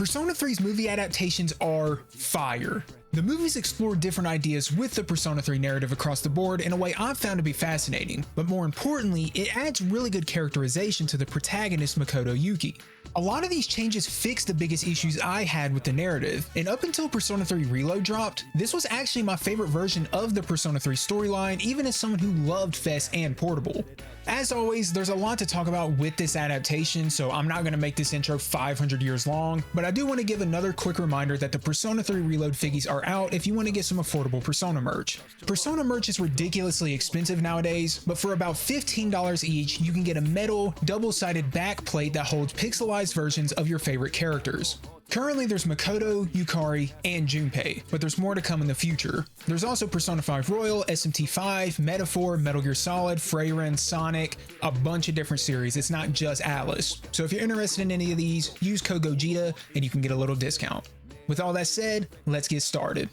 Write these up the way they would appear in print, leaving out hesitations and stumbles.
Persona 3's movie adaptations are fire. The movies explore different ideas with the Persona 3 narrative across the board in a way I've found to be fascinating, but more importantly, it adds really good characterization to the protagonist Makoto Yuki. A lot of these changes fix the biggest issues I had with the narrative, and up until Persona 3 Reload dropped, this was actually my favorite version of the Persona 3 storyline, even as someone who loved FES and Portable. As always, there's a lot to talk about with this adaptation, so I'm not going to make this intro 500 years long, but I do want to give another quick reminder that the Persona 3 Reload figgies are out if you want to get some affordable Persona merch. Persona merch is ridiculously expensive nowadays, but for about $15 each, you can get a metal, double-sided back plate that holds pixelized versions of your favorite characters. Currently there's Makoto, Yukari, and Junpei, but there's more to come in the future. There's also Persona 5 Royal, SMT5, Metaphor, Metal Gear Solid, Freyren, Sonic, a bunch of different series. It's not just Atlas. So if you're interested in any of these, use code GOJITA and you can get a little discount. With all that said, let's get started.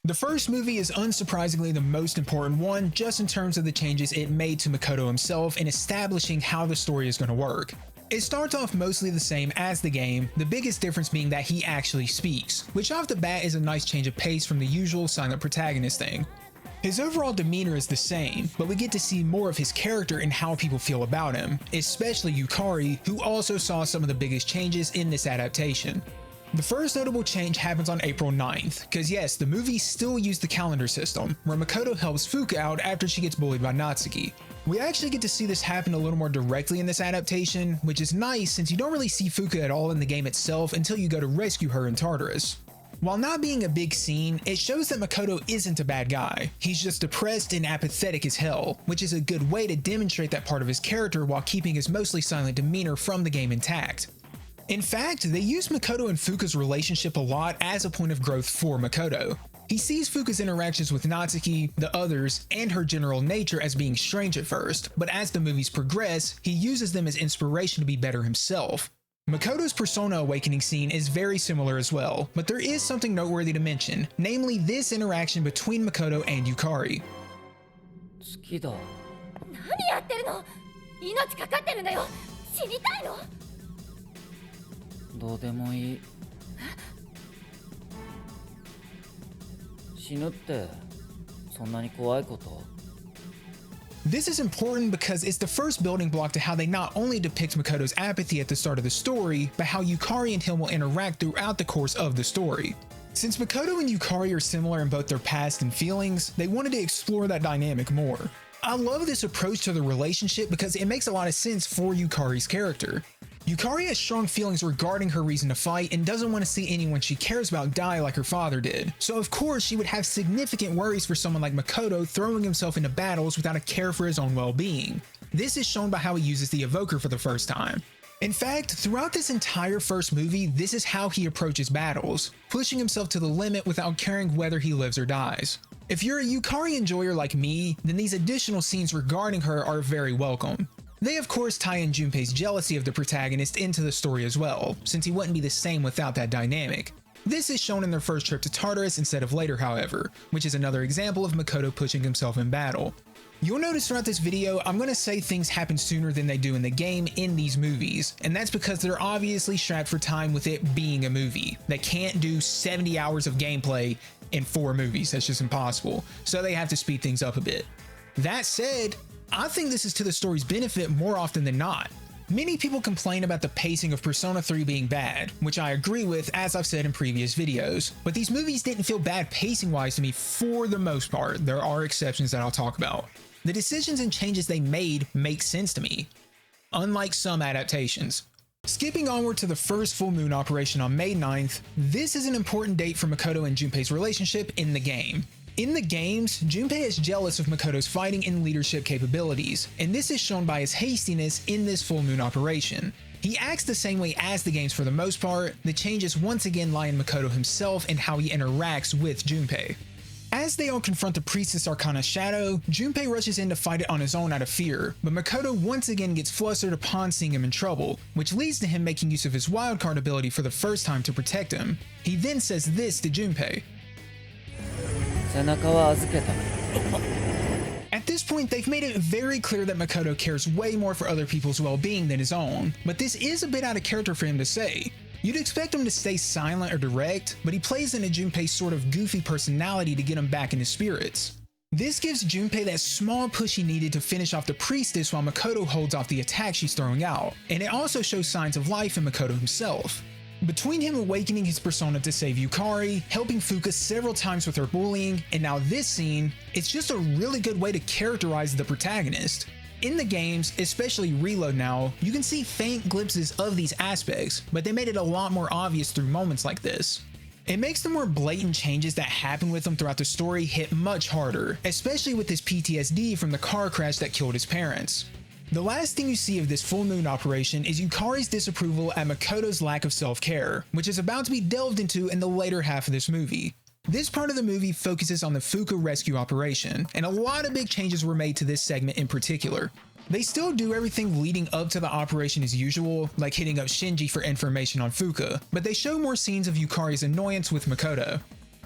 The first movie is unsurprisingly the most important one, just in terms of the changes it made to Makoto himself in establishing how the story is going to work. It starts off mostly the same as the game, the biggest difference being that he actually speaks, which off the bat is a nice change of pace from the usual silent protagonist thing. His overall demeanor is the same, but we get to see more of his character and how people feel about him, especially Yukari, who also saw some of the biggest changes in this adaptation. The first notable change happens on April 9th, cause yes, the movie still used the calendar system, where Makoto helps Fuuka out after she gets bullied by Natsuki. We actually get to see this happen a little more directly in this adaptation, which is nice since you don't really see Fuuka at all in the game itself until you go to rescue her in Tartarus. While not being a big scene, it shows that Makoto isn't a bad guy. He's just depressed and apathetic as hell, which is a good way to demonstrate that part of his character while keeping his mostly silent demeanor from the game intact. In fact, they use Makoto and Fuuka's relationship a lot as a point of growth for Makoto. He sees Fuuka's interactions with Natsuki, the others, and her general nature as being strange at first, but as the movies progress, he uses them as inspiration to be better himself. Makoto's Persona Awakening scene is very similar as well, but there is something noteworthy to mention, namely this interaction between Makoto and Yukari. 好きだ。何やってるの？命かかってるんだよ。死にたいの？どうでもいい。死ぬってそんなに怖いこと？ This is important because it's the first building block to how they not only depict Makoto's apathy at the start of the story, but how Yukari and him will interact throughout the course of the story. Since Makoto and Yukari are similar in both their past and feelings, they wanted to explore that dynamic more. I love this approach to the relationship because it makes a lot of sense for Yukari's character. Yukari has strong feelings regarding her reason to fight and doesn't want to see anyone she cares about die like her father did, so of course she would have significant worries for someone like Makoto throwing himself into battles without a care for his own well-being. This is shown by how he uses the evoker for the first time. In fact, throughout this entire first movie, this is how he approaches battles, pushing himself to the limit without caring whether he lives or dies. If you're a Yukari enjoyer like me, then these additional scenes regarding her are very welcome. They of course tie in Junpei's jealousy of the protagonist into the story as well, since he wouldn't be the same without that dynamic. This is shown in their first trip to Tartarus instead of later, however, which is another example of Makoto pushing himself in battle. You'll notice throughout this video, I'm going to say things happen sooner than they do in the game in these movies, and that's because they're obviously strapped for time with it being a movie. They can't do 70 hours of gameplay in 4 movies, that's just impossible, so they have to speed things up a bit. That said, I think this is to the story's benefit more often than not. Many people complain about the pacing of Persona 3 being bad, which I agree with as I've said in previous videos, but these movies didn't feel bad pacing-wise to me for the most part. There are exceptions that I'll talk about. The decisions and changes they made make sense to me, unlike some adaptations. Skipping onward to the first full moon operation on May 9th, this is an important date for Makoto and Junpei's relationship in the game. In the games, Junpei is jealous of Makoto's fighting and leadership capabilities, and this is shown by his hastiness in this full moon operation. He acts the same way as the games for the most part. The changes once again lie in Makoto himself and how he interacts with Junpei. As they all confront the Priestess Arcana's shadow, Junpei rushes in to fight it on his own out of fear, but Makoto once again gets flustered upon seeing him in trouble, which leads to him making use of his wildcard ability for the first time to protect him. He then says this to Junpei. 背中は預けた。 At this point, they've made it very clear that Makoto cares way more for other people's well-being than his own, but this is a bit out of character for him to say. You'd expect him to stay silent or direct, but he plays into Junpei's sort of goofy personality to get him back in his spirits. This gives Junpei that small push he needed to finish off the priestess while Makoto holds off the attack she's throwing out, and it also shows signs of life in Makoto himself. Between him awakening his persona to save Yukari, helping Fuuka several times with her bullying, and now this scene, it's just a really good way to characterize the protagonist. In the games, especially Reload now, you can see faint glimpses of these aspects, but they made it a lot more obvious through moments like this. It makes the more blatant changes that happen with him throughout the story hit much harder, especially with his PTSD from the car crash that killed his parents. The last thing you see of this full moon operation is Yukari's disapproval at Makoto's lack of self-care, which is about to be delved into in the later half of this movie. This part of the movie focuses on the Fuuka rescue operation, and a lot of big changes were made to this segment in particular. They still do everything leading up to the operation as usual, like hitting up Shinji for information on Fuuka, but they show more scenes of Yukari's annoyance with Makoto.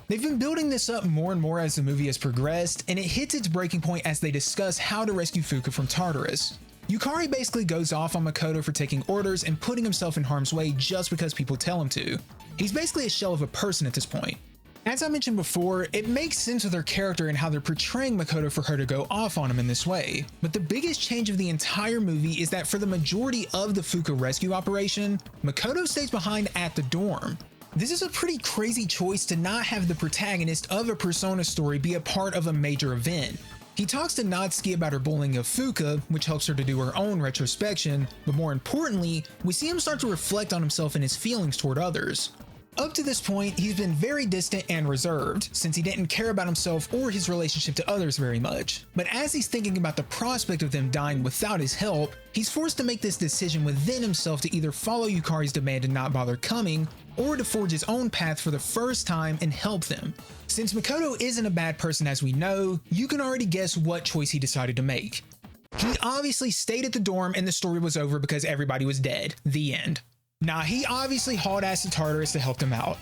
They've been building this up more and more as the movie has progressed, and it hits its breaking point as they discuss how to rescue Fuuka from Tartarus. Yukari basically goes off on Makoto for taking orders and putting himself in harm's way just because people tell him to. He's basically a shell of a person at this point. As I mentioned before, it makes sense with her character and how they're portraying Makoto for her to go off on him in this way. But the biggest change of the entire movie is that for the majority of the Fuuka rescue operation, Makoto stays behind at the dorm. This is a pretty crazy choice to not have the protagonist of a Persona story be a part of a major event. He talks to Natsuki about her bullying of Fuuka, which helps her to do her own retrospection, but more importantly, we see him start to reflect on himself and his feelings toward others. Up to this point, he's been very distant and reserved, since he didn't care about himself or his relationship to others very much. But as he's thinking about the prospect of them dying without his help, he's forced to make this decision within himself to either follow Yukari's demand to not bother coming, or to forge his own path for the first time and help them. Since Makoto isn't a bad person as we know, you can already guess what choice he decided to make. He obviously stayed at the dorm and the story was over because everybody was dead. The end. Nah, he obviously hauled ass to Tartarus to help them out.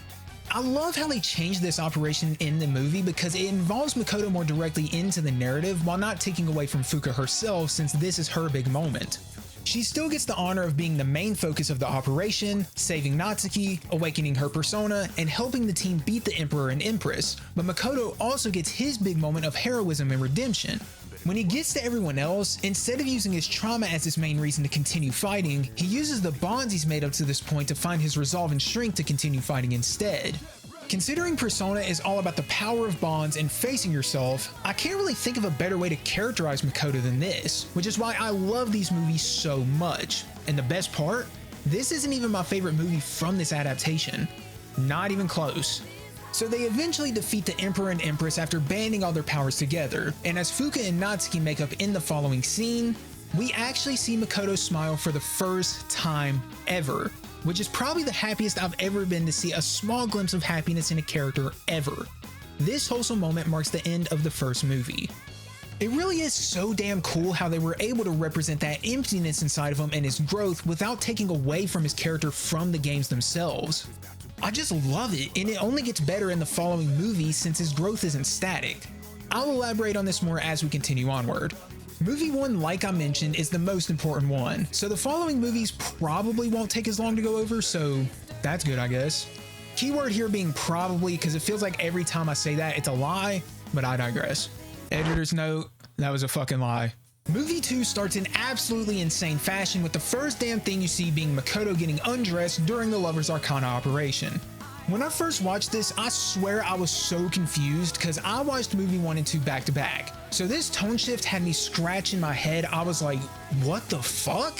I love how they changed this operation in the movie because it involves Makoto more directly into the narrative while not taking away from Fuuka herself, since this is her big moment. She still gets the honor of being the main focus of the operation, saving Natsuki, awakening her persona, and helping the team beat the Emperor and Empress, but Makoto also gets his big moment of heroism and redemption. When he gets to everyone else, instead of using his trauma as his main reason to continue fighting, he uses the bonds he's made up to this point to find his resolve and strength to continue fighting instead. Considering Persona is all about the power of bonds and facing yourself, I can't really think of a better way to characterize Makoto than this, which is why I love these movies so much. And the best part? This isn't even my favorite movie from this adaptation. Not even close. So they eventually defeat the Emperor and Empress after banding all their powers together, and as Fuuka and Natsuki make up in the following scene, we actually see Makoto smile for the first time ever, which is probably the happiest I've ever been to see a small glimpse of happiness in a character ever. This wholesome moment marks the end of the first movie. It really is so damn cool how they were able to represent that emptiness inside of him and his growth without taking away from his character from the games themselves. I just love it, and it only gets better in the following movie since his growth isn't static. I'll elaborate on this more as we continue onward. Movie 1, like I mentioned, is the most important one, so the following movies probably won't take as long to go over, so that's good I guess. Keyword here being probably, because it feels like every time I say that it's a lie, but I digress. Editor's note, that was a fucking lie. Movie 2 starts in absolutely insane fashion with the first damn thing you see being Makoto getting undressed during the Lover's Arcana operation. When I first watched this, I swear I was so confused because I watched movie 1 and 2 back to back. So this tone shift had me scratching my head. I was like, what the fuck?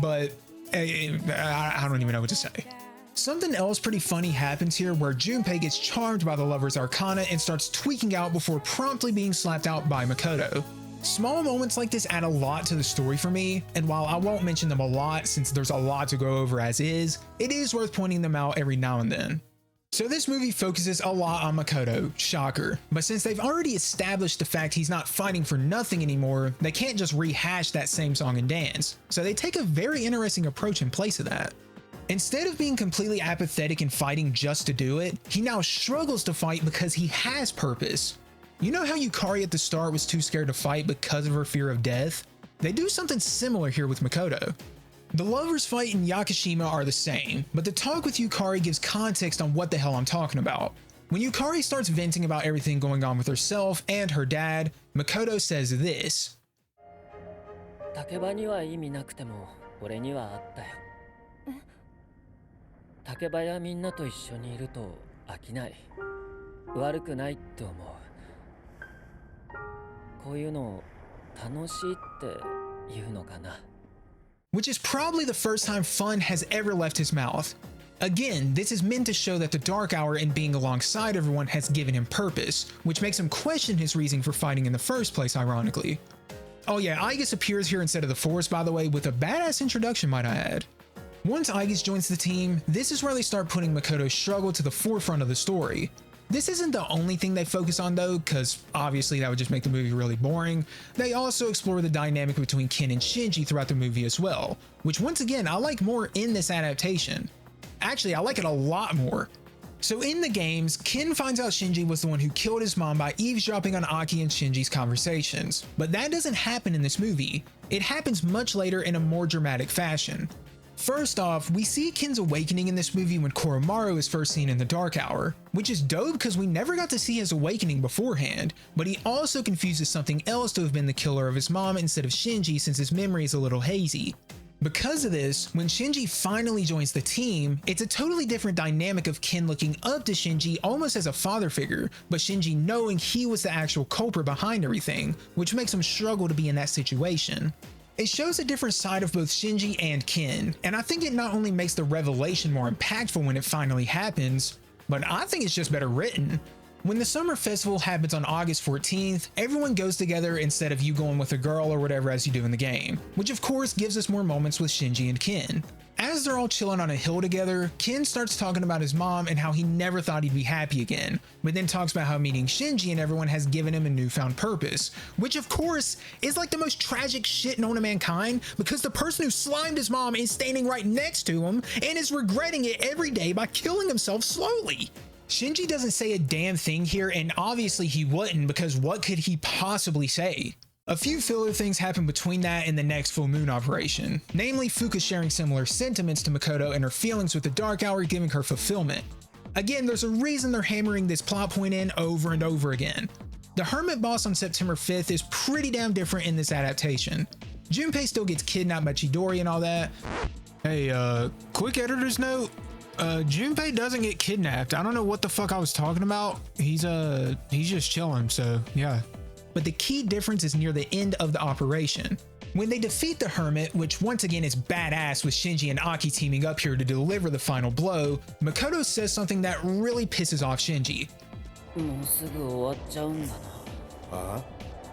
But I don't even know what to say. Something else pretty funny happens here where Junpei gets charmed by the Lover's Arcana and starts tweaking out before promptly being slapped out by Makoto. Small moments like this add a lot to the story for me, and while I won't mention them a lot since there's a lot to go over as is, it is worth pointing them out every now and then. So this movie focuses a lot on Makoto, shocker, but since they've already established the fact he's not fighting for nothing anymore, they can't just rehash that same song and dance, so they take a very interesting approach in place of that. Instead of being completely apathetic and fighting just to do it, he now struggles to fight because he has purpose. You know how Yukari at the start was too scared to fight because of her fear of death? They do something similar here with Makoto. The lovers fight in Yakushima are the same, but the talk with Yukari gives context on what the hell I'm talking about. When Yukari starts venting about everything going on with herself and her dad, Makoto says this. 竹場には意味なくても俺にはあったよ。竹場やみんなと一緒にいると飽きない。悪くないって思う。こういうの楽しいって言うのかな。Which is probably the first time fun has ever left his mouth. Again, this is meant to show that the Dark Hour and being alongside everyone has given him purpose, which makes him question his reason for fighting in the first place, ironically. Oh yeah, Aigis appears here instead of the Force, by the way, with a badass introduction, might I add. Once Aigis joins the team, this is where they start putting Makoto's struggle to the forefront of the story. This isn't the only thing they focus on though, because obviously that would just make the movie really boring. They also explore the dynamic between Ken and Shinji throughout the movie as well, which once again I like more in this adaptation. Actually, I like it a lot more. So in the games, Ken finds out Shinji was the one who killed his mom by eavesdropping on Aki and Shinji's conversations, but that doesn't happen in this movie. It happens much later in a more dramatic fashion. First off, we see Ken's awakening in this movie when Koromaru is first seen in the Dark Hour, which is dope because we never got to see his awakening beforehand, but he also confuses something else to have been the killer of his mom instead of Shinji since his memory is a little hazy. Because of this, when Shinji finally joins the team, it's a totally different dynamic of Ken looking up to Shinji almost as a father figure, but Shinji knowing he was the actual culprit behind everything, which makes him struggle to be in that situation. It shows a different side of both Shinji and Ken, and I think it not only makes the revelation more impactful when it finally happens, but I think it's just better written. When the summer festival happens on August 14th, everyone goes together instead of you going with a girl or whatever as you do in the game, which of course gives us more moments with Shinji and Ken. As they're all chilling on a hill together, Ken starts talking about his mom and how he never thought he'd be happy again, but then talks about how meeting Shinji and everyone has given him a newfound purpose, which of course is like the most tragic shit known to mankind because the person who slimed his mom is standing right next to him and is regretting it every day by killing himself slowly. Shinji doesn't say a damn thing here, and obviously he wouldn't because what could he possibly say? A few filler things happen between that and the next full moon operation, namely Fuuka sharing similar sentiments to Makoto and her feelings with the Dark Hour giving her fulfillment. Again, there's a reason they're hammering this plot point in over and over again. The Hermit boss on September 5th is pretty damn different in this adaptation. Junpei still gets kidnapped by Chidori and all that. Hey, quick editor's note. Junpei doesn't get kidnapped. I don't know what the fuck I was talking about. He's just chilling, so yeah. But the key difference is near the end of the operation. When they defeat the Hermit, which once again is badass with Shinji and Aki teaming up here to deliver the final blow, Makoto says something that really pisses off Shinji. もうすぐ終わっちゃうんだな。あ？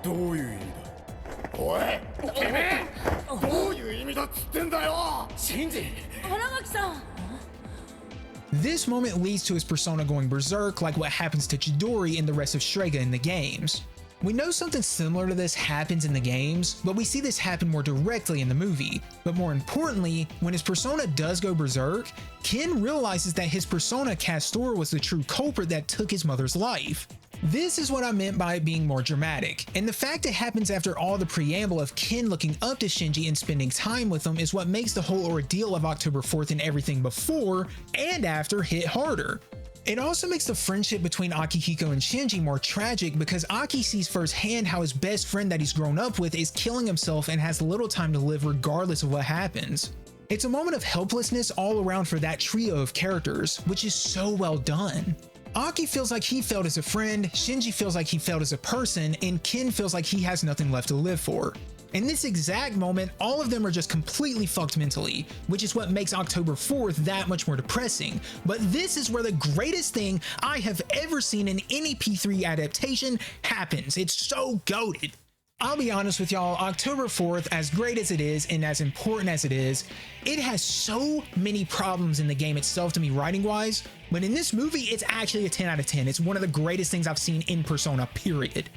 どういう意味だ？おい、てめえ！どういう意味だっつってんだよ！シンジ！荒牧さん。 This moment leads to his persona going berserk like what happens to Chidori and the rest of Strega in the games. We know something similar to this happens in the games, but we see this happen more directly in the movie. But more importantly, when his persona does go berserk, Ken realizes that his persona Castor was the true culprit that took his mother's life. This is what I meant by it being more dramatic, and the fact it happens after all the preamble of Ken looking up to Shinji and spending time with him is what makes the whole ordeal of October 4th and everything before and after hit harder. It also makes the friendship between Akihiko and Shinji more tragic because Aki sees firsthand how his best friend that he's grown up with is killing himself and has little time to live regardless of what happens. It's a moment of helplessness all around for that trio of characters, which is so well done. Aki feels like he failed as a friend, Shinji feels like he failed as a person, and Ken feels like he has nothing left to live for. In this exact moment, all of them are just completely fucked mentally, which is what makes October 4th that much more depressing. But this is where the greatest thing I have ever seen in any P3 adaptation happens. It's so goated. I'll be honest with y'all, October 4th, as great as it is and as important as it is, it has so many problems in the game itself to me writing-wise, but in this movie, it's actually a 10 out of 10. It's one of the greatest things I've seen in Persona, period.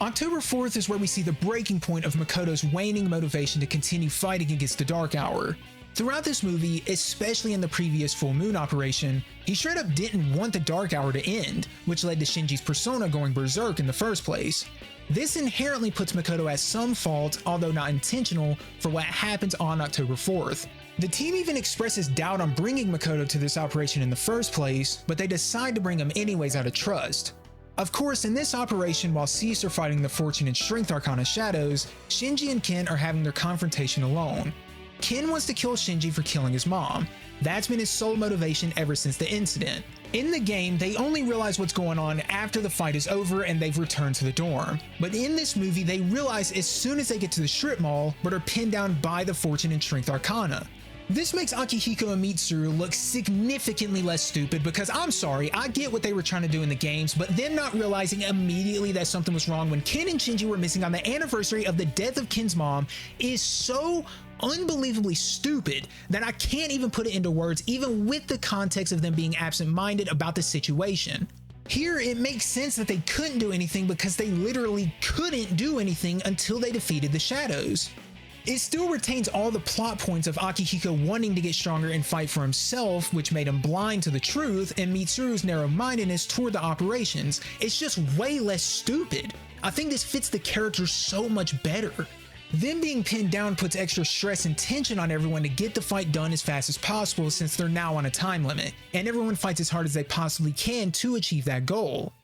October 4th is where we see the breaking point of Makoto's waning motivation to continue fighting against the Dark Hour. Throughout this movie, especially in the previous full moon operation, he straight up didn't want the Dark Hour to end, which led to Shinji's persona going berserk in the first place. This inherently puts Makoto at some fault, although not intentional, for what happens on October 4th. The team even expresses doubt on bringing Makoto to this operation in the first place, but they decide to bring him anyways out of trust. Of course, in this operation, while 3's are fighting the Fortune and Strength Arcana shadows, Shinji and Ken are having their confrontation alone. Ken wants to kill Shinji for killing his mom. That's been his sole motivation ever since the incident. In the game, they only realize what's going on after the fight is over and they've returned to the dorm. But in this movie, they realize as soon as they get to the strip mall, but are pinned down by the Fortune and Strength Arcana. This makes Akihiko and Mitsuru look significantly less stupid because I'm sorry, I get what they were trying to do in the games, but them not realizing immediately that something was wrong when Ken and Shinji were missing on the anniversary of the death of Ken's mom is so unbelievably stupid that I can't even put it into words, even with the context of them being absent-minded about the situation. Here, it makes sense that they couldn't do anything because they literally couldn't do anything until they defeated the shadows. It still retains all the plot points of Akihiko wanting to get stronger and fight for himself, which made him blind to the truth, and Mitsuru's narrow-mindedness toward the operations. It's just way less stupid. I think this fits the characters so much better. Them being pinned down puts extra stress and tension on everyone to get the fight done as fast as possible since they're now on a time limit, and everyone fights as hard as they possibly can to achieve that goal.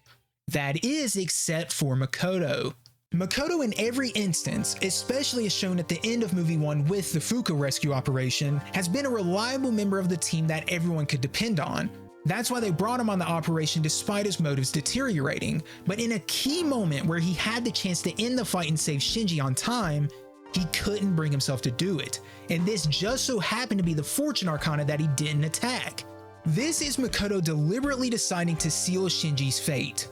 That is, except for Makoto. Makoto in every instance, especially as shown at the end of movie 1 with the Fuuka rescue operation, has been a reliable member of the team that everyone could depend on. That's why they brought him on the operation despite his motives deteriorating, but in a key moment where he had the chance to end the fight and save Shinji on time, he couldn't bring himself to do it, and this just so happened to be the Fortune Arcana that he didn't attack. This is Makoto deliberately deciding to seal Shinji's fate.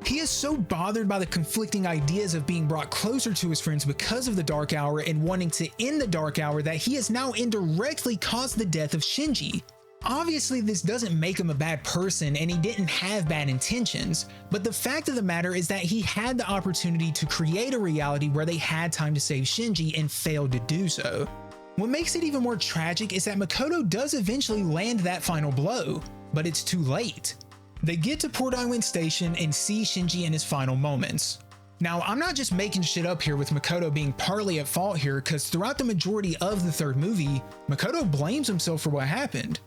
He is so bothered by the conflicting ideas of being brought closer to his friends because of the Dark Hour and wanting to end the Dark Hour that he has now indirectly caused the death of Shinji. Obviously, this doesn't make him a bad person and he didn't have bad intentions, but the fact of the matter is that he had the opportunity to create a reality where they had time to save Shinji and failed to do so. What makes it even more tragic is that Makoto does eventually land that final blow, but it's too late. They get to Port Island Station and see Shinji in his final moments. Now, I'm not just making shit up here with Makoto being partly at fault here, because throughout the majority of the third movie, Makoto blames himself for what happened.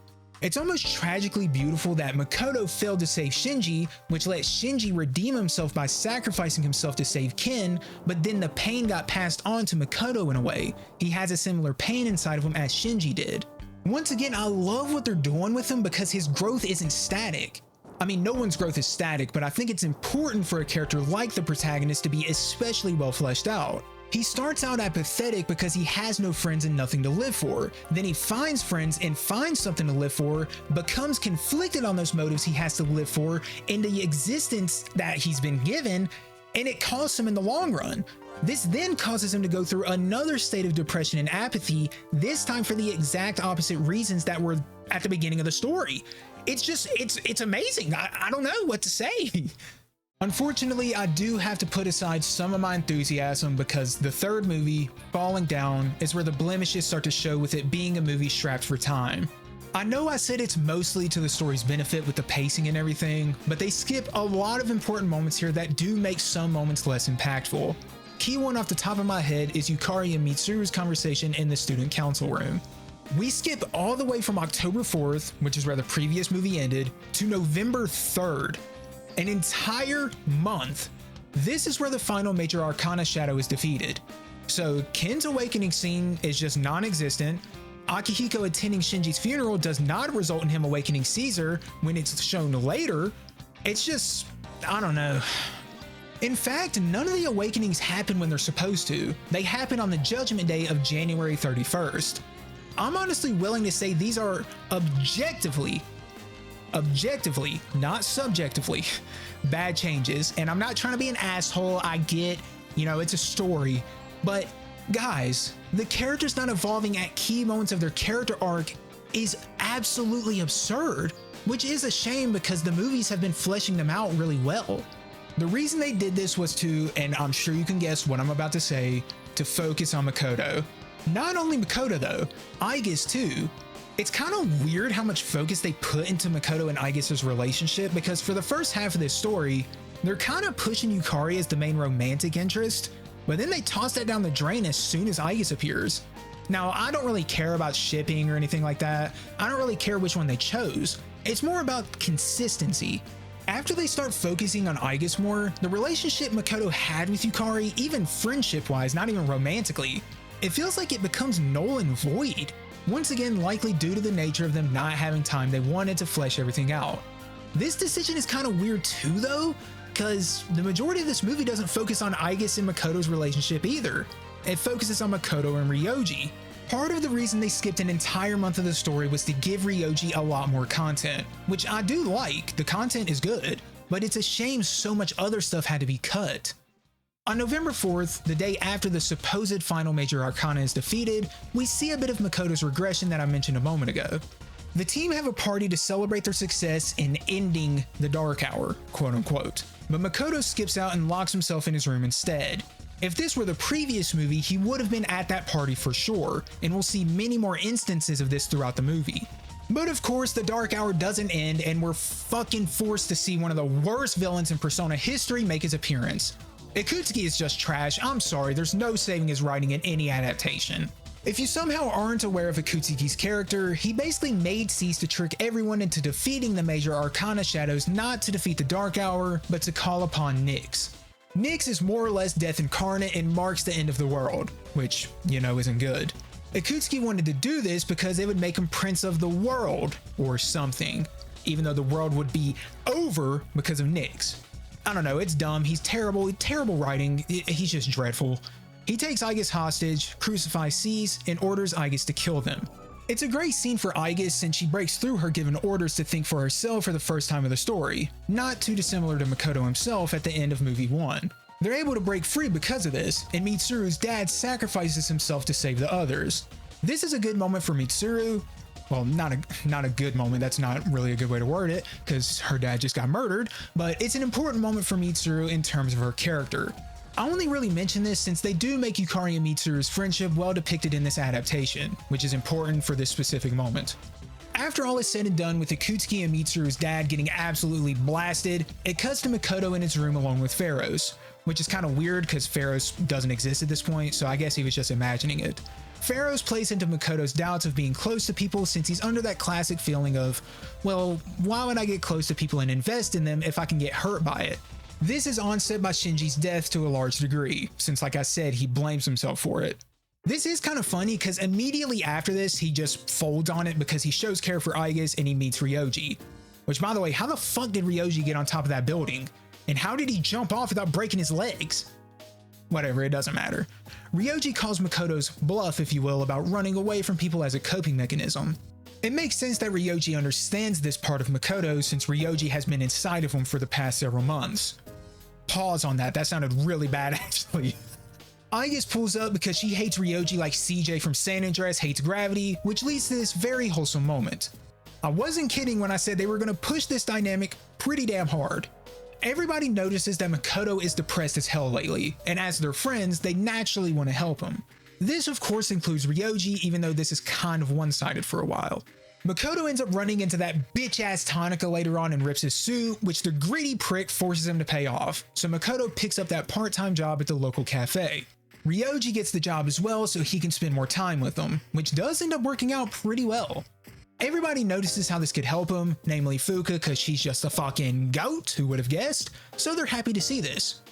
It's almost tragically beautiful that Makoto failed to save Shinji, which let Shinji redeem himself by sacrificing himself to save Ken, but then the pain got passed on to Makoto in a way. He has a similar pain inside of him as Shinji did. Once again, I love what they're doing with him because his growth isn't static. I mean, no one's growth is static, but I think it's important for a character like the protagonist to be especially well fleshed out. He starts out apathetic because he has no friends and nothing to live for. Then he finds friends and finds something to live for, becomes conflicted on those motives he has to live for and the existence that he's been given, and it costs him in the long run. This then causes him to go through another state of depression and apathy, this time for the exact opposite reasons that were at the beginning of the story. It's amazing. I don't know what to say. Unfortunately, I do have to put aside some of my enthusiasm because the third movie, Falling Down, is where the blemishes start to show with it being a movie strapped for time. I know I said it's mostly to the story's benefit with the pacing and everything, but they skip a lot of important moments here that do make some moments less impactful. Key one off the top of my head is Yukari and Mitsuru's conversation in the student council room. We skip all the way from October 4th, which is where the previous movie ended, to November 3rd. An entire month. This is where the final major Arcana shadow is defeated. So Ken's awakening scene is just non-existent. Akihiko attending Shinji's funeral does not result in him awakening Caesar when it's shown later. It's just, I don't know. In fact, none of the awakenings happen when they're supposed to. They happen on the Judgment Day of January 31st. I'm honestly willing to say these are objectively, not subjectively, bad changes. And I'm not trying to be an asshole. I get, it's a story. But guys, the characters not evolving at key moments of their character arc is absolutely absurd, which is a shame because the movies have been fleshing them out really well. The reason they did this was to, and I'm sure you can guess what I'm about to say, to focus on Makoto. Not only Makoto though, Aigis too. It's kind of weird how much focus they put into Makoto and Aigis' relationship, because for the first half of this story, they're kind of pushing Yukari as the main romantic interest, but then they toss that down the drain as soon as Aigis appears. Now, I don't really care about shipping or anything like that. I don't really care which one they chose. It's more about consistency. After they start focusing on Aigis more, the relationship Makoto had with Yukari, even friendship-wise, not even romantically, it feels like it becomes null and void. Once again, likely due to the nature of them not having time they wanted to flesh everything out. This decision is kind of weird too though, because the majority of this movie doesn't focus on Aigis and Makoto's relationship either. It focuses on Makoto and Ryoji. Part of the reason they skipped an entire month of the story was to give Ryoji a lot more content, which I do like. The content is good, but it's a shame so much other stuff had to be cut. On November 4th, the day after the supposed final major arcana is defeated, we see a bit of Makoto's regression that I mentioned a moment ago. The team have a party to celebrate their success in ending the Dark Hour, quote unquote, but Makoto skips out and locks himself in his room instead. If this were the previous movie, he would have been at that party for sure, and we'll see many more instances of this throughout the movie. But of course, the Dark Hour doesn't end, and we're fucking forced to see one of the worst villains in Persona history make his appearance. Ikutsuki is just trash. I'm sorry, there's no saving his writing in any adaptation. If you somehow aren't aware of Ikutsuki's character, he basically made Cease to trick everyone into defeating the major arcana shadows, not to defeat the Dark Hour, but to call upon Nyx. Nyx is more or less death incarnate and marks the end of the world, which, you know, isn't good. Ikutsuki wanted to do this because it would make him prince of the world, or something, even though the world would be over because of Nyx. I don't know, it's dumb, he's terrible writing, he's just dreadful. He takes Aigis hostage, crucifies Cease, and orders Aigis to kill them. It's a great scene for Aigis since she breaks through her given orders to think for herself for the first time of the story, not too dissimilar to Makoto himself at the end of movie 1. They're able to break free because of this, and Mitsuru's dad sacrifices himself to save the others. This is a good moment for Mitsuru. Well, not a good moment, that's not really a good way to word it, because her dad just got murdered, but it's an important moment for Mitsuru in terms of her character. I only really mention this since they do make Yukari and Mitsuru's friendship well depicted in this adaptation, which is important for this specific moment. After all is said and done with Ikutsuki and Mitsuru's dad getting absolutely blasted, it cuts to Makoto in his room along with Pharaohs, which is kind of weird because Pharaohs doesn't exist at this point, so I guess he was just imagining it. Pharaohs plays into Makoto's doubts of being close to people since he's under that classic feeling of, well, why would I get close to people and invest in them if I can get hurt by it? This is onset by Shinji's death to a large degree, since like I said, he blames himself for it. This is kind of funny because immediately after this, he just folds on it because he shows care for Aigis and he meets Ryoji. Which, by the way, how the fuck did Ryoji get on top of that building? And how did he jump off without breaking his legs? Whatever, it doesn't matter. Ryoji calls Makoto's bluff, if you will, about running away from people as a coping mechanism. It makes sense that Ryoji understands this part of Makoto since Ryoji has been inside of him for the past several months. Pause on that sounded really bad actually. Aigis pulls up because she hates Ryoji like CJ from San Andreas hates gravity, which leads to this very wholesome moment. I wasn't kidding when I said they were going to push this dynamic pretty damn hard. Everybody notices that Makoto is depressed as hell lately, and as their friends, they naturally want to help him. This of course includes Ryoji, even though this is kind of one-sided for a while. Makoto ends up running into that bitch-ass Tanaka later on and rips his suit, which the greedy prick forces him to pay off, so Makoto picks up that part-time job at the local cafe. Ryoji gets the job as well so he can spend more time with them, which does end up working out pretty well. Everybody notices how this could help him, namely Fuuka because she's just a fucking goat, who would have guessed, so they're happy to see this.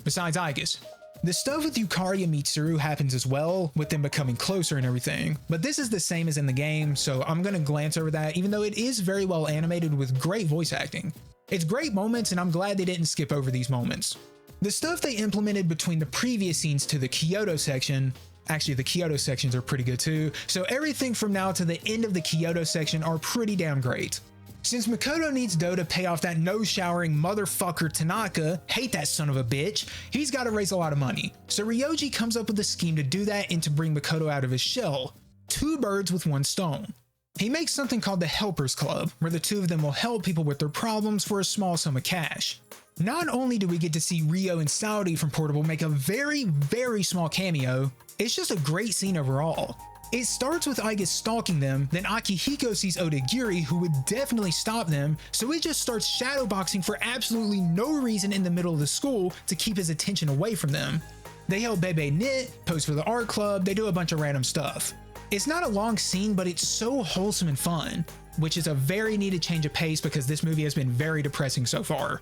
Besides Aigis. The stuff with Yukari and Mitsuru happens as well, with them becoming closer and everything, but this is the same as in the game, so I'm gonna glance over that even though it is very well animated with great voice acting. It's great moments and I'm glad they didn't skip over these moments. The stuff they implemented between the previous scenes to the Kyoto section, actually the Kyoto sections are pretty good too, so everything from now to the end of the Kyoto section are pretty damn great. Since Makoto needs dough to pay off that nose-showering motherfucker Tanaka, hate that son of a bitch, he's got to raise a lot of money. So Ryoji comes up with a scheme to do that and to bring Makoto out of his shell. Two birds with one stone. He makes something called the Helpers Club, where the two of them will help people with their problems for a small sum of cash. Not only do we get to see Ryo and Saori from Portable make a very, very small cameo, it's just a great scene overall. It starts with Aigis stalking them, then Akihiko sees Odagiri, who would definitely stop them, so it just starts shadowboxing for absolutely no reason in the middle of the school to keep his attention away from them. They help Bebe knit, pose for the art club, they do a bunch of random stuff. It's not a long scene, but it's so wholesome and fun, which is a very needed change of pace because this movie has been very depressing so far.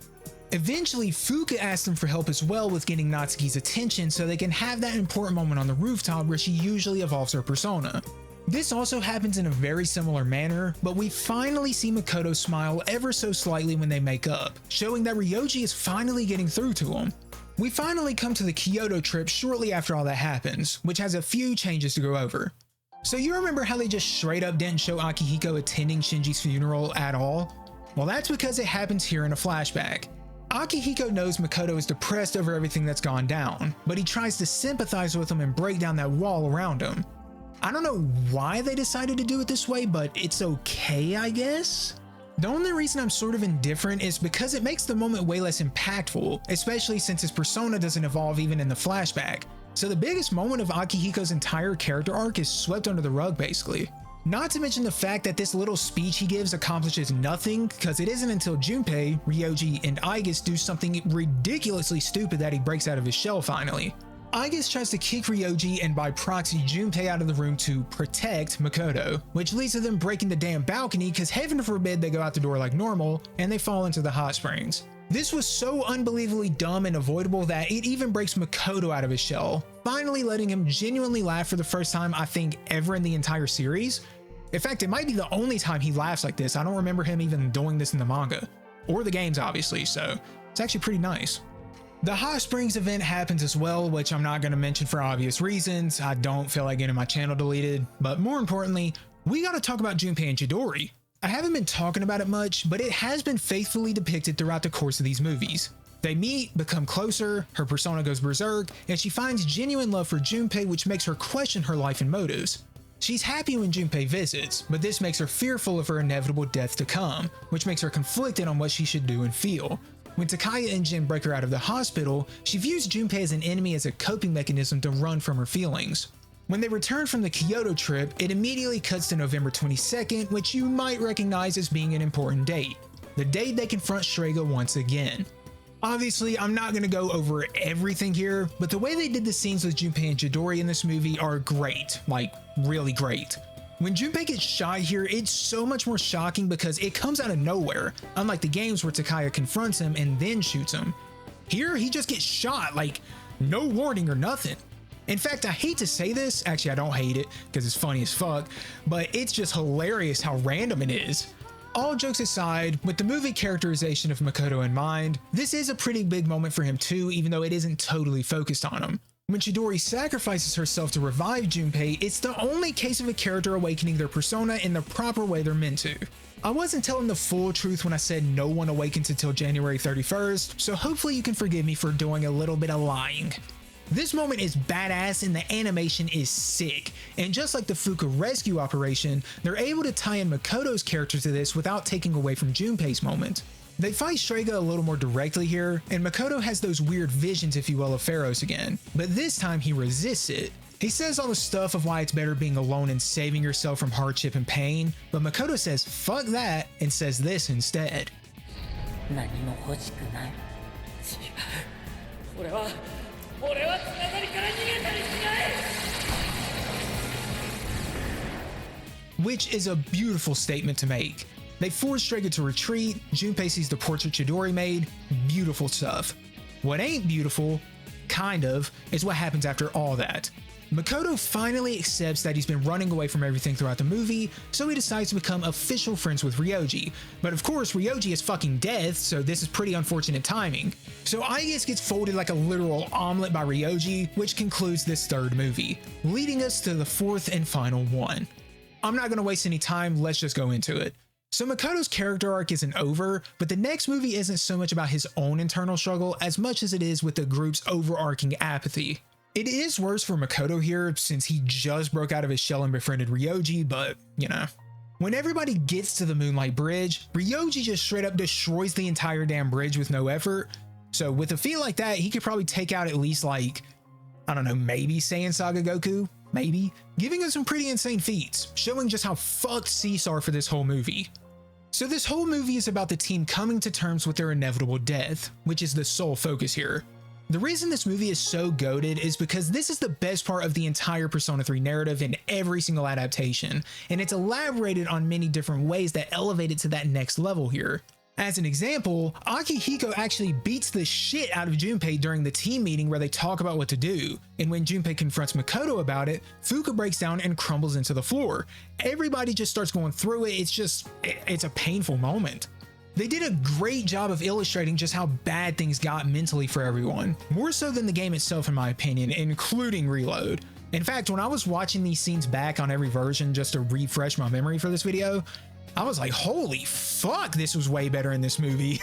Eventually, Fuuka asks them for help as well with getting Natsuki's attention so they can have that important moment on the rooftop where she usually evolves her persona. This also happens in a very similar manner, but we finally see Makoto smile ever so slightly when they make up, showing that Ryoji is finally getting through to him. We finally come to the Kyoto trip shortly after all that happens, which has a few changes to go over. So you remember how they just straight up didn't show Akihiko attending Shinji's funeral at all? Well, that's because it happens here in a flashback. Akihiko knows Makoto is depressed over everything that's gone down, but he tries to sympathize with him and break down that wall around him. I don't know why they decided to do it this way, but it's okay, I guess? The only reason I'm sort of indifferent is because it makes the moment way less impactful, especially since his persona doesn't evolve even in the flashback. So the biggest moment of Akihiko's entire character arc is swept under the rug basically. Not to mention the fact that this little speech he gives accomplishes nothing, because it isn't until Junpei, Ryoji, and Aigis do something ridiculously stupid that he breaks out of his shell finally. Aigis tries to kick Ryoji and by proxy Junpei out of the room to protect Makoto, which leads to them breaking the damn balcony because heaven forbid they go out the door like normal and they fall into the hot springs. This was so unbelievably dumb and avoidable that it even breaks Makoto out of his shell, finally letting him genuinely laugh for the first time I think ever in the entire series. In fact, it might be the only time he laughs like this. I don't remember him even doing this in the manga, or the games obviously, so it's actually pretty nice. The hot springs event happens as well, which I'm not going to mention for obvious reasons. I don't feel like getting my channel deleted, but more importantly, we got to talk about Junpei and Chidori. I haven't been talking about it much, but it has been faithfully depicted throughout the course of these movies. They meet, become closer, her persona goes berserk, and she finds genuine love for Junpei, which makes her question her life and motives. She's happy when Junpei visits, but this makes her fearful of her inevitable death to come, which makes her conflicted on what she should do and feel. When Takaya and Jin break her out of the hospital, she views Junpei as an enemy as a coping mechanism to run from her feelings. When they return from the Kyoto trip, it immediately cuts to November 22nd, which you might recognize as being an important date. The date they confront Strega once again. Obviously, I'm not going to go over everything here, but the way they did the scenes with Junpei and Chidori in this movie are great, like really great. When Junpei gets shot here, it's so much more shocking because it comes out of nowhere, unlike the games where Takaya confronts him and then shoots him. Here, he just gets shot, like no warning or nothing. In fact, I hate to say this, actually I don't hate it because it's funny as fuck, but it's just hilarious how random it is. All jokes aside, with the movie characterization of Makoto in mind, this is a pretty big moment for him too, even though it isn't totally focused on him. When Chidori sacrifices herself to revive Junpei, it's the only case of a character awakening their persona in the proper way they're meant to. I wasn't telling the full truth when I said no one awakens until January 31st, so hopefully you can forgive me for doing a little bit of lying. This moment is badass and the animation is sick, and just like the Fuuka rescue operation, they're able to tie in Makoto's character to this without taking away from Junpei's moment. They fight Strega a little more directly here, and Makoto has those weird visions if you will of Pharaohs again, but this time he resists it. He says all the stuff of why it's better being alone and saving yourself from hardship and pain, but Makoto says fuck that and says this instead. 何も欲しくない。違う。俺はつながりから逃げたりしない。 Which is a beautiful statement to make. They force Strega to retreat, Junpei sees the portrait Chidori made, beautiful stuff. What ain't beautiful, kind of, is what happens after all that. Makoto finally accepts that he's been running away from everything throughout the movie, so he decides to become official friends with Ryoji. But of course, Ryoji is fucking dead, so this is pretty unfortunate timing. So Aigis gets folded like a literal omelet by Ryoji, which concludes this third movie, leading us to the fourth and final one. I'm not going to waste any time, let's just go into it. So Makoto's character arc isn't over, but the next movie isn't so much about his own internal struggle as much as it is with the group's overarching apathy. It is worse for Makoto here since he just broke out of his shell and befriended Ryoji, but you know. When everybody gets to the Moonlight Bridge, Ryoji just straight up destroys the entire damn bridge with no effort. So with a feat like that, he could probably take out at least like, I don't know, maybe Saiyan Saga Goku? Maybe? Giving us some pretty insane feats, showing just how fucked Cease are for this whole movie. So this whole movie is about the team coming to terms with their inevitable death, which is the sole focus here. The reason this movie is so goated is because this is the best part of the entire Persona 3 narrative in every single adaptation, and it's elaborated on many different ways that elevate it to that next level here. As an example, Akihiko actually beats the shit out of Junpei during the team meeting where they talk about what to do, and when Junpei confronts Makoto about it, Fuuka breaks down and crumbles into the floor. Everybody just starts going through it, it's a painful moment. They did a great job of illustrating just how bad things got mentally for everyone, more so than the game itself in my opinion, including Reload. In fact, when I was watching these scenes back on every version just to refresh my memory for this video, I was like, holy fuck, this was way better in this movie.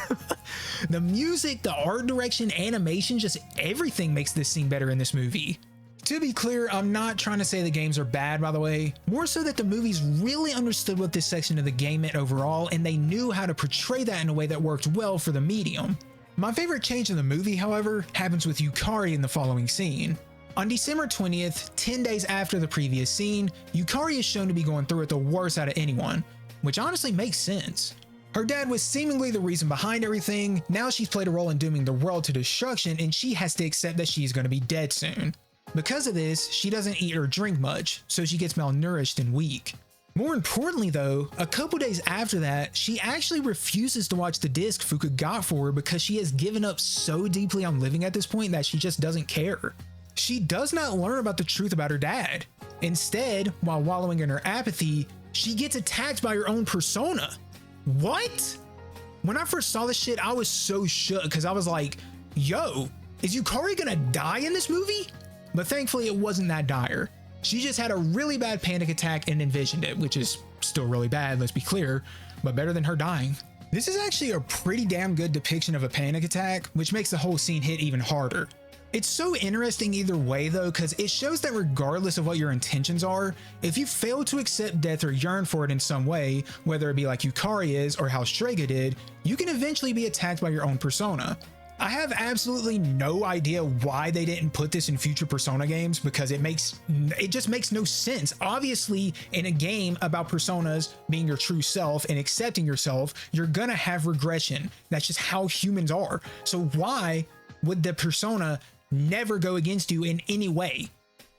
The music, the art direction, animation, just everything makes this scene better in this movie. To be clear, I'm not trying to say the games are bad, by the way, more so that the movies really understood what this section of the game meant overall, and they knew how to portray that in a way that worked well for the medium. My favorite change in the movie, however, happens with Yukari in the following scene. On December 20th, 10 days after the previous scene, Yukari is shown to be going through it the worst out of anyone, which honestly makes sense. Her dad was seemingly the reason behind everything, now she's played a role in dooming the world to destruction, and she has to accept that she's going to be dead soon. Because of this, she doesn't eat or drink much, so she gets malnourished and weak. More importantly though, a couple days after that, she actually refuses to watch the disc Fuuka got for her because she has given up so deeply on living at this point that she just doesn't care. She does not learn about the truth about her dad. Instead, while wallowing in her apathy, she gets attacked by her own persona. What? When I first saw this shit, I was so shook because I was like, yo, is Yukari gonna die in this movie? But thankfully it wasn't that dire. She just had a really bad panic attack and envisioned it, which is still really bad, let's be clear, but better than her dying. This is actually a pretty damn good depiction of a panic attack, which makes the whole scene hit even harder. It's so interesting either way though, because it shows that regardless of what your intentions are, if you fail to accept death or yearn for it in some way, whether it be like Yukari is or how Strega did, you can eventually be attacked by your own persona. I have absolutely no idea why they didn't put this in future Persona games because it just makes no sense. Obviously, in a game about personas being your true self and accepting yourself, you're gonna have regression. That's just how humans are. So why would the persona never go against you in any way?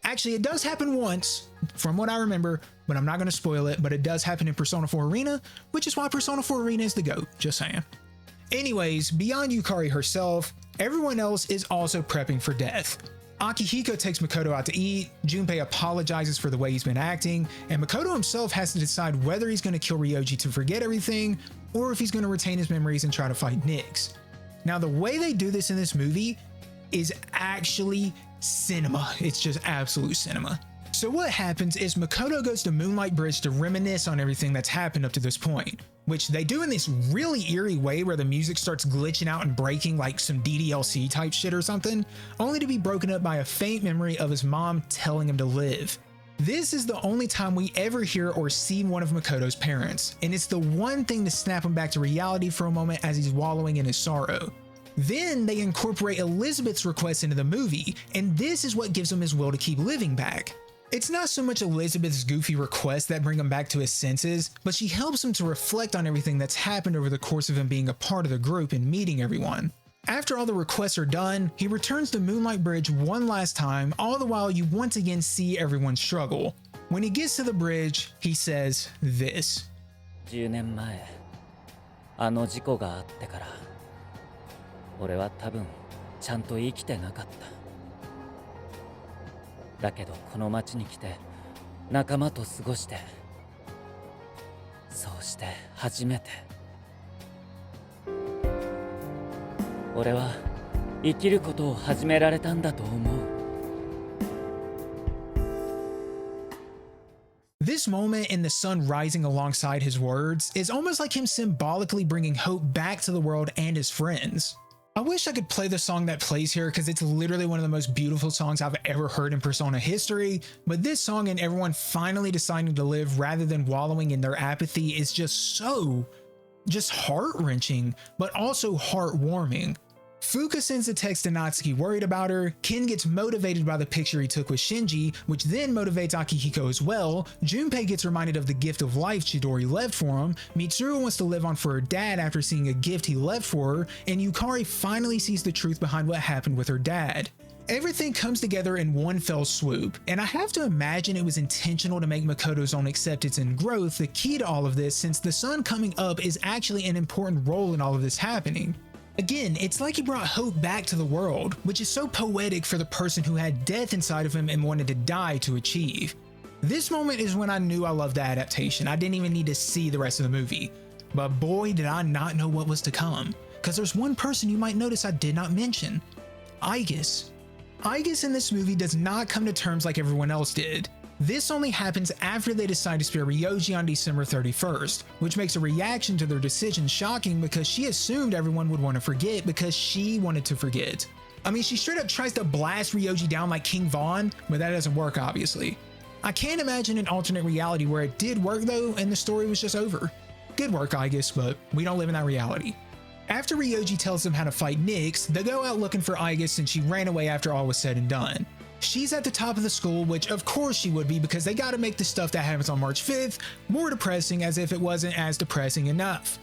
Actually, it does happen once, from what I remember, but I'm not gonna spoil it, but it does happen in Persona 4 Arena, which is why Persona 4 Arena is the GOAT, just saying. Anyways, beyond Yukari herself, everyone else is also prepping for death. Akihiko takes Makoto out to eat, Junpei apologizes for the way he's been acting, and Makoto himself has to decide whether he's going to kill Ryoji to forget everything, or if he's going to retain his memories and try to fight Nyx. Now, the way they do this in this movie is actually cinema. It's just absolute cinema. So what happens is Makoto goes to Moonlight Bridge to reminisce on everything that's happened up to this point, which they do in this really eerie way where the music starts glitching out and breaking like some DDLC type shit or something, only to be broken up by a faint memory of his mom telling him to live. This is the only time we ever hear or see one of Makoto's parents, and it's the one thing to snap him back to reality for a moment as he's wallowing in his sorrow. Then they incorporate Elizabeth's request into the movie, and this is what gives him his will to keep living back. It's not so much Elizabeth's goofy requests that bring him back to his senses, but she helps him to reflect on everything that's happened over the course of him being a part of the group and meeting everyone. After all the requests are done, he returns to Moonlight Bridge one last time, all the while you once again see everyone struggle. When he gets to the bridge, he says this. 10年前、あの事故があってから、俺は多分ちゃんと生きてなかった。だけどこの町に来て仲間と過ごして、そうして初めて俺は生きることを始められたんだと思う。This moment in the sun rising alongside his words is almost like him symbolically bringing hope back to the world and his friends. I wish I could play the song that plays here because it's literally one of the most beautiful songs I've ever heard in Persona history, but this song and everyone finally deciding to live rather than wallowing in their apathy is just heart-wrenching, but also heartwarming. Fuuka sends a text to Natsuki worried about her, Ken gets motivated by the picture he took with Shinji, which then motivates Akihiko as well, Junpei gets reminded of the gift of life Chidori left for him, Mitsuru wants to live on for her dad after seeing a gift he left for her, and Yukari finally sees the truth behind what happened with her dad. Everything comes together in one fell swoop, and I have to imagine it was intentional to make Makoto's own acceptance and growth the key to all of this, since the sun coming up is actually an important role in all of this happening. Again, it's like he brought hope back to the world, which is so poetic for the person who had death inside of him and wanted to die to achieve. This moment is when I knew I loved the adaptation. I didn't even need to see the rest of the movie. But boy, did I not know what was to come. Because there's one person you might notice I did not mention. Aigis. Aigis in this movie does not come to terms like everyone else did. This only happens after they decide to spare Ryoji on December 31st, which makes a reaction to their decision shocking because she assumed everyone would want to forget because she wanted to forget. I mean, she straight up tries to blast Ryoji down like King Von, but that doesn't work obviously. I can't imagine an alternate reality where it did work though and the story was just over. Good work, Aigis, but we don't live in that reality. After Ryoji tells them how to fight Nyx, they go out looking for Aigis since she ran away after all was said and done. She's at the top of the school, which of course she would be because they gotta make the stuff that happens on March 5th more depressing, as if it wasn't as depressing enough.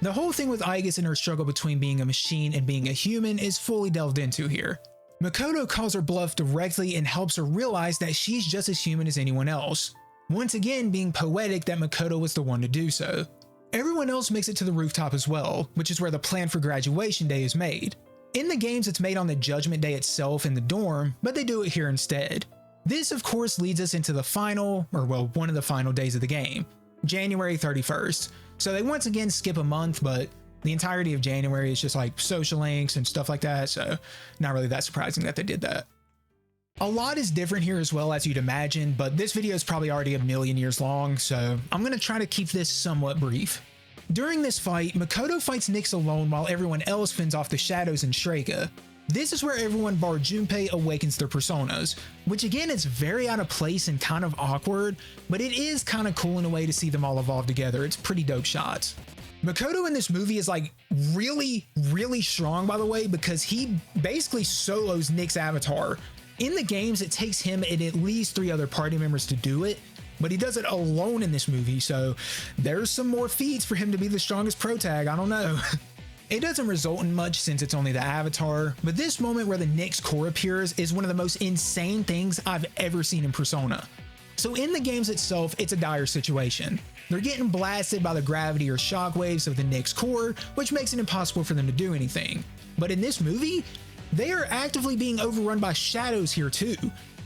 The whole thing with Aigis and her struggle between being a machine and being a human is fully delved into here. Makoto calls her bluff directly and helps her realize that she's just as human as anyone else. Once again being poetic that Makoto was the one to do so. Everyone else makes it to the rooftop as well, which is where the plan for graduation day is made. In the games, it's made on the Judgment Day itself in the dorm, but they do it here instead. This, of course, leads us into the final, or well, one of the final days of the game, January 31st. So they once again skip a month, but the entirety of January is just like social links and stuff like that, so not really that surprising that they did that. A lot is different here as well, as you'd imagine, but this video is probably already a million years long, so I'm going to try to keep this somewhat brief. During this fight, Makoto fights Nyx alone while everyone else fends off the shadows in Shreka. This is where everyone bar Junpei awakens their personas, which again is very out of place and kind of awkward, but it is kind of cool in a way to see them all evolve together. It's pretty dope shots. Makoto in this movie is like really strong, by the way, because he basically solos Nyx's avatar. In the games, it takes him and at least 3 other party members to do it, but he does it alone in this movie, so there's some more feats for him to be the strongest protag, I don't know. It doesn't result in much since it's only the avatar, but this moment where the Nyx core appears is one of the most insane things I've ever seen in Persona. So in the games itself, it's a dire situation. They're getting blasted by the gravity or shockwaves of the Nyx core, which makes it impossible for them to do anything. But in this movie, they are actively being overrun by shadows here too.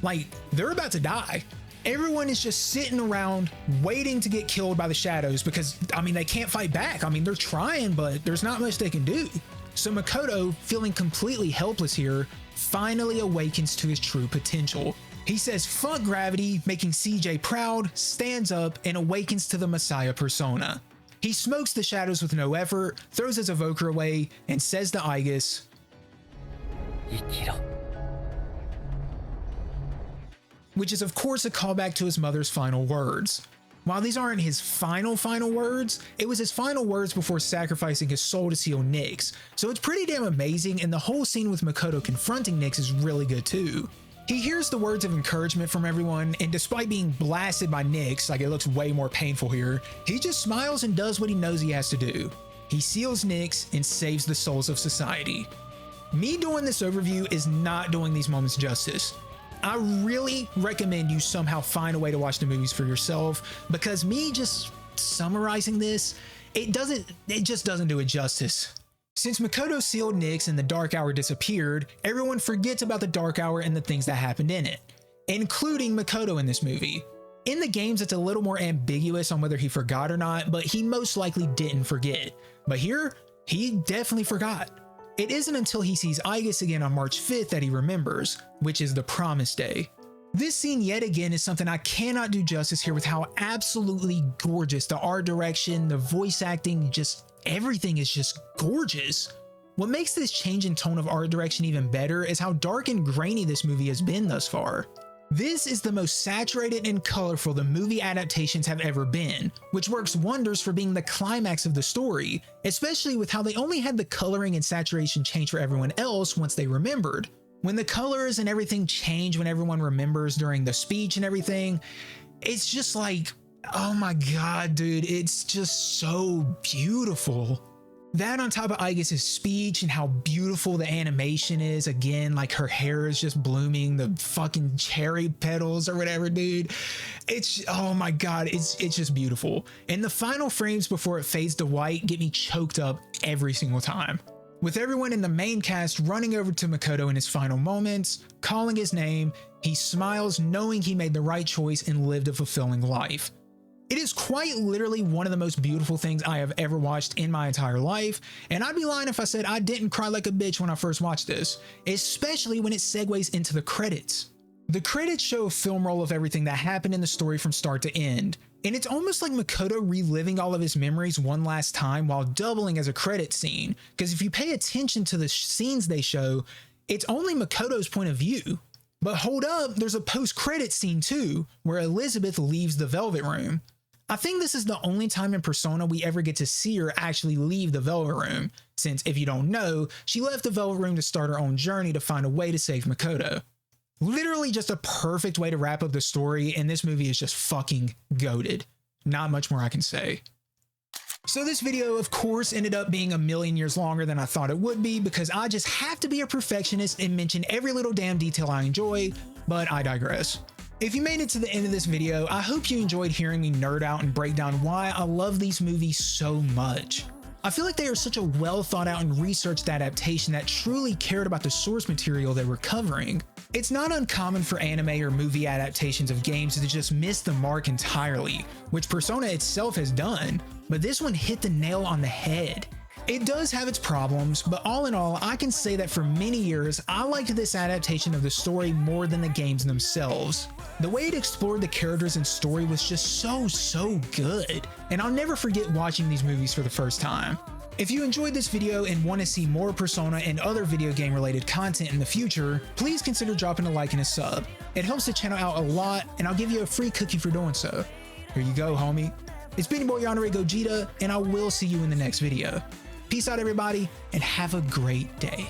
Like, they're about to die. Everyone is just sitting around waiting to get killed by the shadows because, I mean, they can't fight back. I mean, they're trying, but there's not much they can do. So Makoto, feeling completely helpless here, finally awakens to his true potential. He says fuck gravity, making CJ proud, stands up, and awakens to the Messiah persona. He smokes the shadows with no effort, throws his evoker away, and says to Aigis, "Ikiro." Which is of course a callback to his mother's final words. While these aren't his final words, it was his final words before sacrificing his soul to seal Nyx, so it's pretty damn amazing, and the whole scene with Makoto confronting Nyx is really good too. He hears the words of encouragement from everyone, and despite being blasted by Nyx, like it looks way more painful here, he just smiles and does what he knows he has to do. He seals Nyx and saves the souls of society. Me doing this overview is not doing these moments justice. I really recommend you somehow find a way to watch the movies for yourself, because me just summarizing this, it just doesn't do it justice. Since Makoto sealed Nyx and the Dark Hour disappeared, everyone forgets about the Dark Hour and the things that happened in it, including Makoto in this movie. In the games, it's a little more ambiguous on whether he forgot or not, but he most likely didn't forget. But here, he definitely forgot. It isn't until he sees Aigis again on March 5th that he remembers, which is the Promise Day. This scene yet again is something I cannot do justice here with how absolutely gorgeous the art direction, the voice acting, just everything is just gorgeous. What makes this change in tone of art direction even better is how dark and grainy this movie has been thus far. This is the most saturated and colorful the movie adaptations have ever been, which works wonders for being the climax of the story, especially with how they only had the coloring and saturation change for everyone else once they remembered. When the colors and everything change when everyone remembers during the speech and everything, it's just like, oh my god, dude, it's just so beautiful. That on top of Aigis' speech and how beautiful the animation is, again, like her hair is just blooming, the fucking cherry petals or whatever, dude. It's, oh my god, it's just beautiful. And the final frames before it fades to white get me choked up every single time. With everyone in the main cast running over to Makoto in his final moments, calling his name, he smiles knowing he made the right choice and lived a fulfilling life. It is quite literally one of the most beautiful things I have ever watched in my entire life, and I'd be lying if I said I didn't cry like a bitch when I first watched this, especially when it segues into the credits. The credits show a film roll of everything that happened in the story from start to end, and it's almost like Makoto reliving all of his memories one last time while doubling as a credit scene, because if you pay attention to the scenes they show, it's only Makoto's point of view. But hold up, there's a post-credit scene too, where Elizabeth leaves the Velvet Room. I think this is the only time in Persona we ever get to see her actually leave the Velvet Room, since if you don't know, she left the Velvet Room to start her own journey to find a way to save Makoto. Literally just a perfect way to wrap up the story, and this movie is just fucking goated. Not much more I can say. So this video, of course, ended up being a million years longer than I thought it would be because I just have to be a perfectionist and mention every little damn detail I enjoy, but I digress. If you made it to the end of this video, I hope you enjoyed hearing me nerd out and break down why I love these movies so much. I feel like they are such a well thought out and researched adaptation that truly cared about the source material they were covering. It's not uncommon for anime or movie adaptations of games to just miss the mark entirely, which Persona itself has done, but this one hit the nail on the head. It does have its problems, but all in all, I can say that for many years, I liked this adaptation of the story more than the games themselves. The way it explored the characters and story was just so good, and I'll never forget watching these movies for the first time. If you enjoyed this video and want to see more Persona and other video game related content in the future, please consider dropping a like and a sub. It helps the channel out a lot, and I'll give you a free cookie for doing so. Here you go, homie. It's been your boy Yandere Gogeta, and I will see you in the next video. Peace out, everybody, and have a great day.